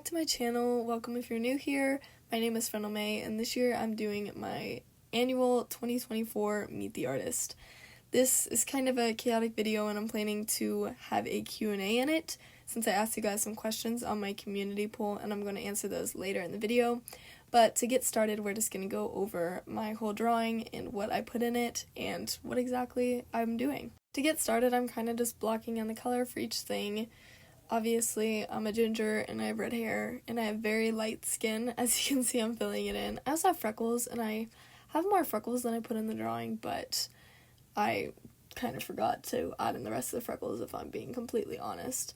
to my channel. Welcome if you're new here. My name is Fennel May, and this year I'm doing my annual 2024 Meet the Artist. This is kind of a chaotic video, and I'm planning to have a Q&A in it, since I asked you guys some questions on my community poll, and I'm going to answer those later in the video. But to get started, we're just going to go over my whole drawing and what I put in it, and what exactly I'm doing. To get started, I'm kind of just blocking in the color for each thing. Obviously, I'm a ginger, and I have red hair, and I have very light skin. As you can see, I'm filling it in. I also have freckles, and I have more freckles than I put in the drawing, but I kind of forgot to add in the rest of the freckles, if I'm being completely honest.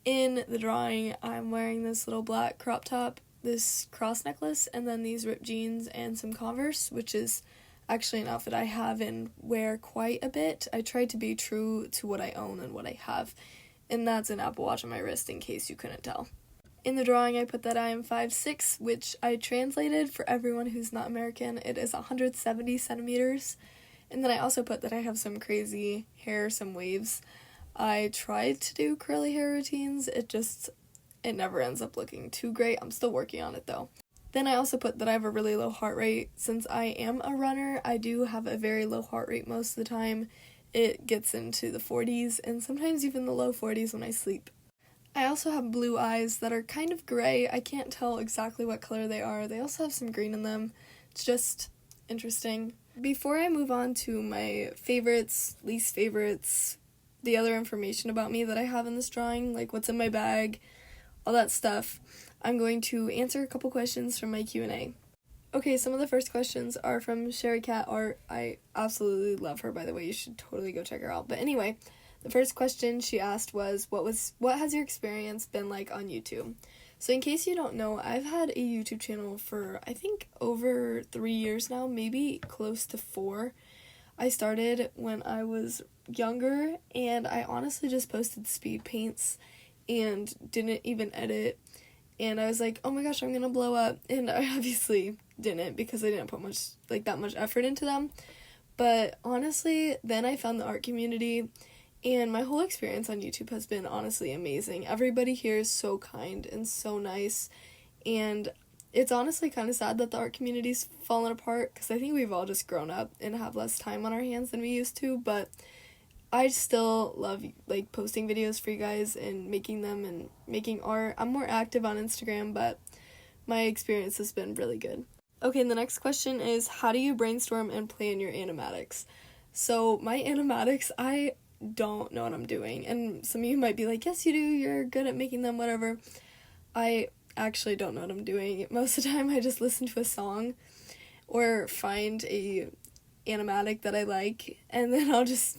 In the drawing, I'm wearing this little black crop top, this cross necklace, and then these ripped jeans and some Converse, which is actually an outfit I have and wear quite a bit. I try to be true to what I own and what I have. And that's an Apple Watch on my wrist, in case you couldn't tell. In the drawing, I put that I am 5'6", which I translated for everyone who's not American. It is 170 centimeters. And then I also put that I have some crazy hair, some waves. I tried to do curly hair routines. It never ends up looking too great. I'm still working on it, though. Then I also put that I have a really low heart rate. Since I am a runner, I do have a very low heart rate most of the time. It gets into the 40s and sometimes even the low 40s when I sleep. I also have blue eyes that are kind of gray. I can't tell exactly what color they are. They also have some green in them. It's just interesting. Before I move on to my favorites, least favorites, the other information about me that I have in this drawing, like what's in my bag, all that stuff, I'm going to answer a couple questions from my Q&A. Okay, some of the first questions are from Sherry Cat Art. I absolutely love her, by the way. You should totally go check her out. But anyway, the first question she asked was, what has your experience been like on YouTube? So in case you don't know, I've had a YouTube channel for, I think, over 3 years now, maybe close to 4. I started when I was younger, and I honestly just posted speed paints and didn't even edit. And I was like, oh my gosh, I'm gonna blow up. And I obviously didn't, because I didn't put that much effort into them. But honestly, then I found the art community, and my whole experience on YouTube has been honestly amazing. Everybody here is so kind and so nice, and it's honestly kind of sad that the art community's fallen apart, because I think we've all just grown up and have less time on our hands than we used to, but I still love, posting videos for you guys and making them and making art. I'm more active on Instagram, but my experience has been really good. Okay, and the next question is, how do you brainstorm and plan your animatics? So, my animatics, I don't know what I'm doing. And some of you might be like, yes, you do. You're good at making them, whatever. I actually don't know what I'm doing. Most of the time, I just listen to a song or find a animatic that I like, and then I'll just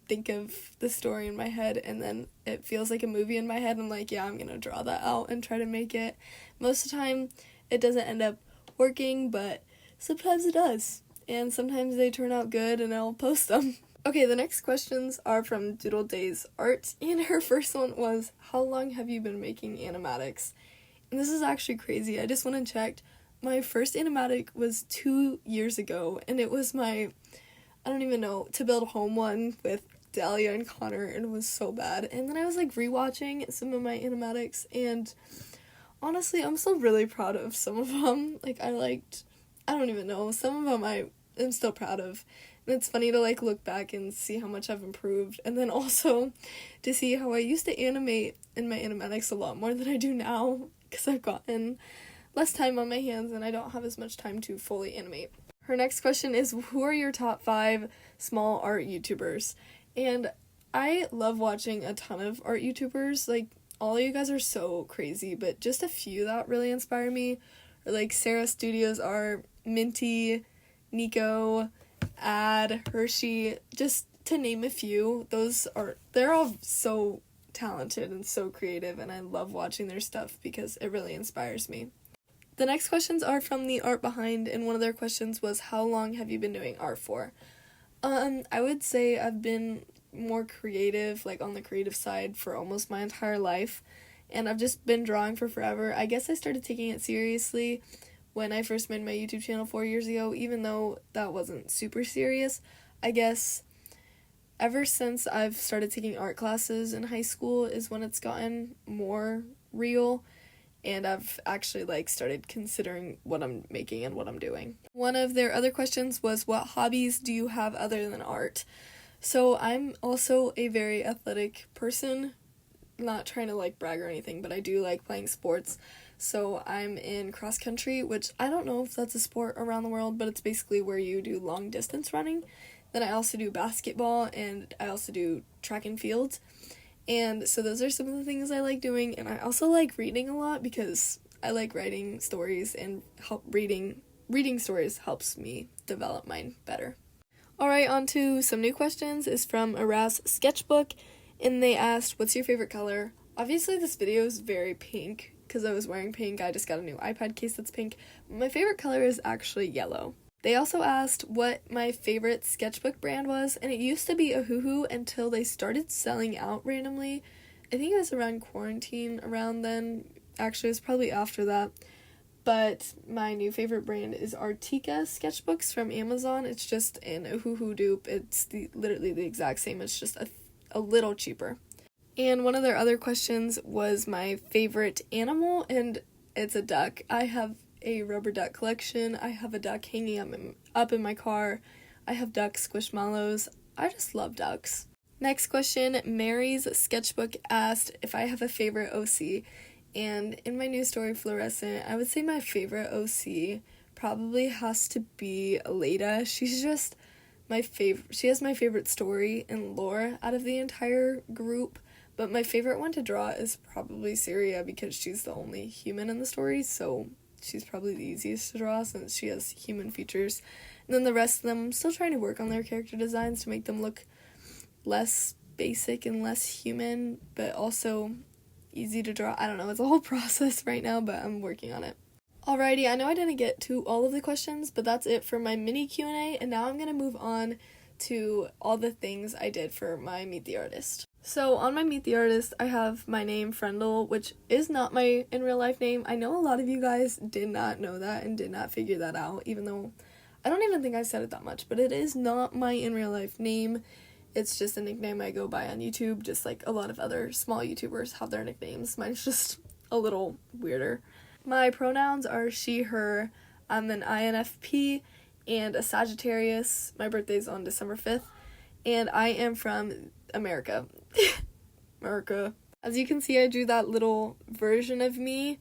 think of the story in my head, and then it feels like a movie in my head. I'm like, yeah, I'm gonna draw that out and try to make it. Most of the time it doesn't end up working, but sometimes it does, and sometimes they turn out good and I'll post them. Okay, the next questions are from Doodle Days Art, and her first one was, how long have you been making animatics? And this is actually crazy. I just went and checked. My first animatic was 2 years ago, and it was my, I don't even know, To Build Home one with Dahlia and Connor, and it was so bad. And then I was rewatching some of my animatics, and honestly, I'm still really proud of some of them. I don't even know, some of them I am still proud of. And it's funny to look back and see how much I've improved, and then also to see how I used to animate in my animatics a lot more than I do now, because I've gotten less time on my hands and I don't have as much time to fully animate. Her next question is, who are your top 5 small art YouTubers? And I love watching a ton of art YouTubers. All of you guys are so crazy, but just a few that really inspire me are Sarah Studios Art, Minty, Nico, Ad, Hershey, just to name a few. They're all so talented and so creative, and I love watching their stuff because it really inspires me. The next questions are from the Art Behind, and one of their questions was, how long have you been doing art for? I would say I've been more creative, on the creative side, for almost my entire life, and I've just been drawing for forever. I guess I started taking it seriously when I first made my YouTube channel 4 years ago, even though that wasn't super serious. I guess ever since I've started taking art classes in high school is when it's gotten more real, and I've actually started considering what I'm making and what I'm doing. One of their other questions was, what hobbies do you have other than art? So I'm also a very athletic person, not trying to brag or anything, but I do like playing sports. So I'm in cross country, which I don't know if that's a sport around the world, but it's basically where you do long distance running. Then I also do basketball, and I also do track and field. And so those are some of the things I like doing, and I also like reading a lot because I like writing stories, and reading stories helps me develop mine better. Alright, on to some new questions. Is from Aras Sketchbook, and they asked, what's your favorite color? Obviously this video is very pink because I was wearing pink. I just got a new iPad case that's pink. My favorite color is actually yellow. They also asked what my favorite sketchbook brand was, and it used to be Ohuhu until they started selling out randomly. I think it was around quarantine around then. Actually, it was probably after that. But my new favorite brand is Artica sketchbooks from Amazon. It's just an Ohuhu dupe. It's literally the exact same. It's just a little cheaper. And one of their other questions was my favorite animal, and it's a duck. I have a rubber duck collection. I have a duck hanging up in my car. I have duck squishmallows. I just love ducks. Next question, Mary's Sketchbook asked if I have a favorite OC. And in my news story, Fluorescent, I would say my favorite OC probably has to be Aleda. She's just my favorite. She has my favorite story and lore out of the entire group. But my favorite one to draw is probably Syria because she's the only human in the story, so she's probably the easiest to draw since she has human features. And then the rest of them, I'm still trying to work on their character designs to make them look less basic and less human, but also easy to draw. I don't know, it's a whole process right now, but I'm working on it. Alrighty, I know I didn't get to all of the questions, but that's it for my mini Q&A, and now I'm going to move on to all the things I did for my Meet the Artist. So on my Meet the Artist, I have my name, Frendel, which is not my in real life name. I know a lot of you guys did not know that and did not figure that out, even though I don't even think I said it that much, but it is not my in real life name. It's just a nickname I go by on YouTube, just like a lot of other small YouTubers have their nicknames. Mine's just a little weirder. My pronouns are she, her. I'm an INFP and a Sagittarius. My birthday's on December 5th, and I am from America. America. As you can see, I drew that little version of me,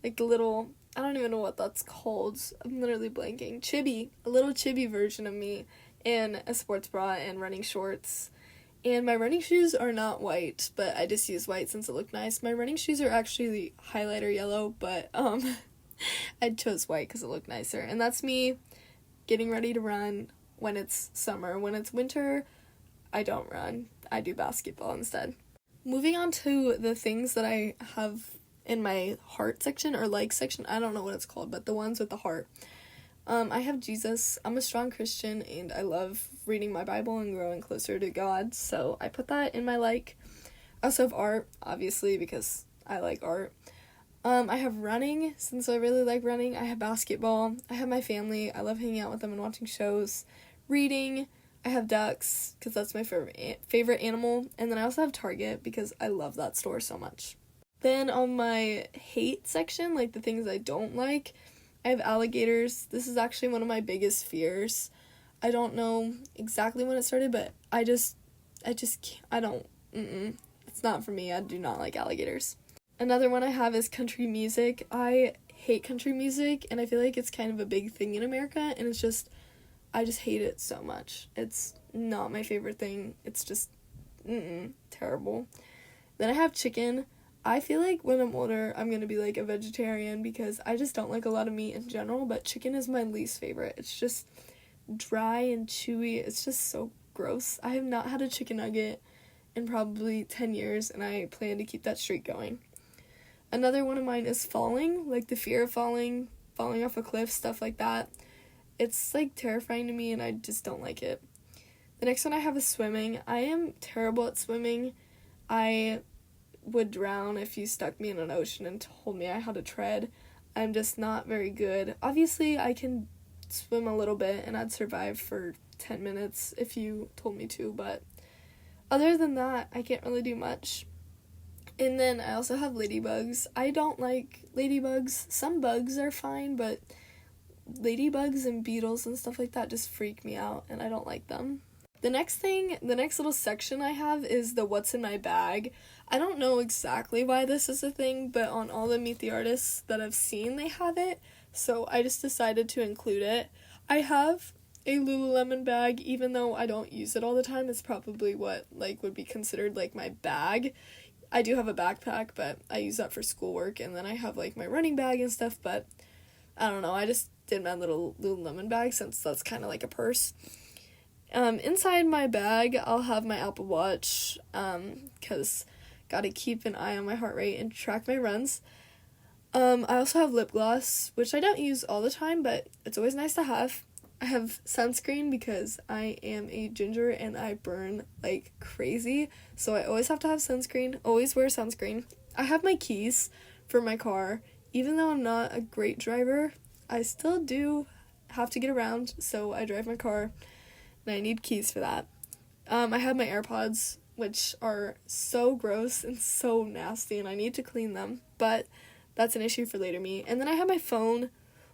like the little, I don't even know what that's called. I'm literally blanking. Chibi. A little chibi version of me in a sports bra and running shorts. And my running shoes are not white, but I just use white since it looked nice. My running shoes are actually highlighter yellow, but I chose white because it looked nicer. And that's me getting ready to run when it's summer. When it's winter, I don't run. I do basketball instead. Moving on to the things that I have in my heart section or like section. I don't know what it's called, but the ones with the heart. I have Jesus. I'm a strong Christian, and I love reading my Bible and growing closer to God, so I put that in my like. I also have art, obviously, because I like art. I have running, since I really like running. I have basketball. I have my family. I love hanging out with them and watching shows. Reading. I have ducks, because that's my favorite animal. And then I also have Target, because I love that store so much. Then on my hate section, like the things I don't like, I have alligators. This is actually one of my biggest fears. I don't know exactly when it started, but I just can't, it's not for me. I do not like alligators. Another one I have is country music. I hate country music, and I feel like it's kind of a big thing in America, and I just hate it so much. It's not my favorite thing. It's just, terrible. Then I have chicken. I feel like when I'm older, I'm going to be like a vegetarian because I just don't like a lot of meat in general, but chicken is my least favorite. It's just dry and chewy. It's just so gross. I have not had a chicken nugget in probably 10 years, and I plan to keep that streak going. Another one of mine is falling, like the fear of falling off a cliff, stuff like that. It's like terrifying to me, and I just don't like it. The next one I have is swimming. I am terrible at swimming. I would drown if you stuck me in an ocean and told me I had to tread. I'm just not very good. Obviously, I can swim a little bit, and I'd survive for 10 minutes if you told me to, but other than that, I can't really do much. And then I also have ladybugs. I don't like ladybugs. Some bugs are fine, but ladybugs and beetles and stuff like that just freak me out, and I don't like them. The next little section I have is the what's in my bag. I don't know exactly why this is a thing, but on all the Meet the Artists that I've seen, they have it, so I just decided to include it. I have a Lululemon bag, even though I don't use it all the time. It's probably what, would be considered, my bag. I do have a backpack, but I use that for schoolwork, and then I have, my running bag and stuff, but I don't know, I just did my little Lululemon bag since that's kind of like a purse. Inside my bag, I'll have my Apple Watch, because gotta keep an eye on my heart rate and track my runs. I also have lip gloss, which I don't use all the time, but it's always nice to have. I have sunscreen because I am a ginger and I burn like crazy, so I always have to have sunscreen, always wear sunscreen. I have my keys for my car. Even though I'm not a great driver, I still do have to get around, so I drive my car, and I need keys for that. I have my AirPods, which are so gross and so nasty, and I need to clean them, but that's an issue for later me. And then I have my phone,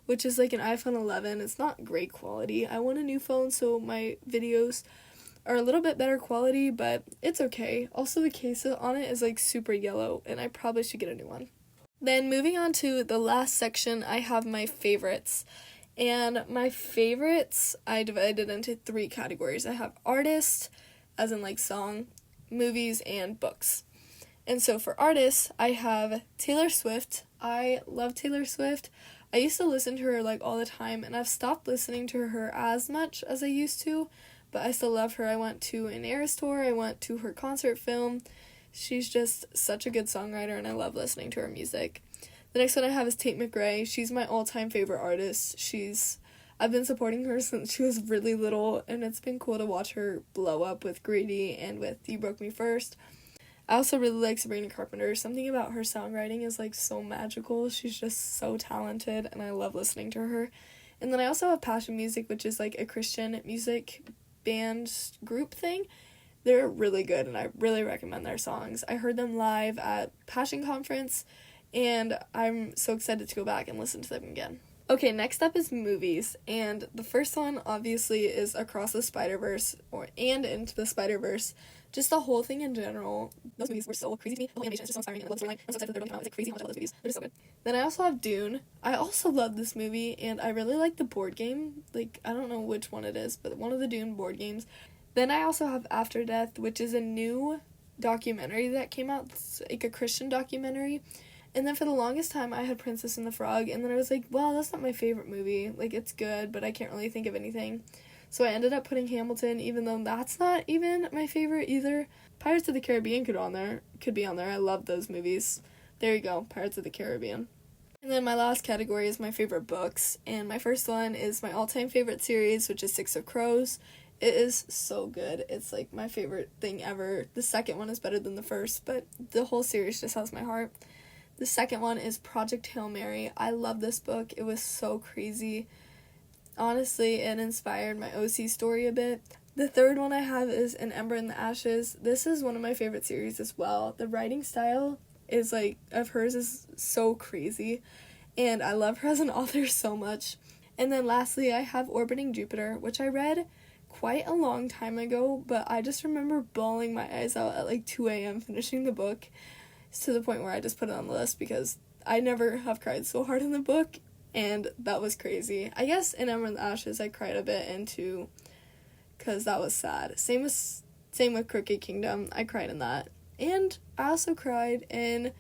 which is an iPhone 11. It's not great quality. I want a new phone, so my videos are a little bit better quality, but it's okay. Also, the case on it is super yellow, and I probably should get a new one. Then moving on to the last section, I have my favorites. And my favorites, I divided into 3 categories. I have artist, as in song, movies, and books. And so for artists, I have Taylor Swift. I love Taylor Swift. I used to listen to her all the time, and I've stopped listening to her as much as I used to, but I still love her. I went to an Eras tour, I went to her concert film. She's just such a good songwriter, and I love listening to her music. The next one I have is Tate McRae. She's my all-time favorite artist. I've been supporting her since she was really little, and it's been cool to watch her blow up with Greedy and with You Broke Me First. I also really like Sabrina Carpenter. Something about her songwriting is so magical. She's just so talented, and I love listening to her. And then I also have Passion Music, which is a Christian music band group thing. They're really good, and I really recommend their songs. I heard them live at Passion Conference, and I'm so excited to go back and listen to them again. Okay, next up is movies, and the first one, obviously, is Across the Spider-Verse, and Into the Spider-Verse. Just the whole thing in general. Those movies were so crazy to me. The whole animation is just so inspiring, and I love the storyline. I'm so excited for the third one to come out. It's crazy how much I love those movies. They're just so good. Then I also have Dune. I also love this movie, and I really like the board game. I don't know which one it is, but one of the Dune board games. Then I also have After Death, which is a new documentary that came out. It's a Christian documentary. And then for the longest time, I had Princess and the Frog, and then I was well, that's not my favorite movie. It's good, but I can't really think of anything. So I ended up putting Hamilton, even though that's not even my favorite either. Pirates of the Caribbean could be on there. I love those movies. There you go, Pirates of the Caribbean. And then my last category is my favorite books, and my first one is my all-time favorite series, which is Six of Crows. It is so good. It's my favorite thing ever. The second one is better than the first, but the whole series just has my heart. The second one is Project Hail Mary. I love this book. It was so crazy. Honestly, it inspired my OC story a bit. The third one I have is An Ember in the Ashes. This is one of my favorite series as well. The writing style is of hers is so crazy, and I love her as an author so much. And then lastly, I have Orbiting Jupiter, which I read quite a long time ago, but I just remember bawling my eyes out at 2 a.m. finishing the book. It's to the point where I just put it on the list because I never have cried so hard in the book, and that was crazy. I guess in Ember in the Ashes I cried a bit into, because that was sad. Same with Crooked Kingdom, I cried in that. And I also cried in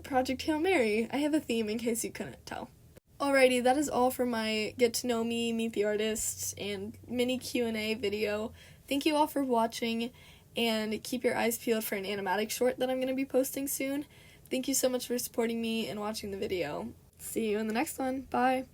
Project Hail Mary. I have a theme in case you couldn't tell. Alrighty, that is all for my Get to Know Me, Meet the Artist, and mini Q&A video. Thank you all for watching, and keep your eyes peeled for an animatic short that I'm going to be posting soon. Thank you so much for supporting me and watching the video. See you in the next one. Bye!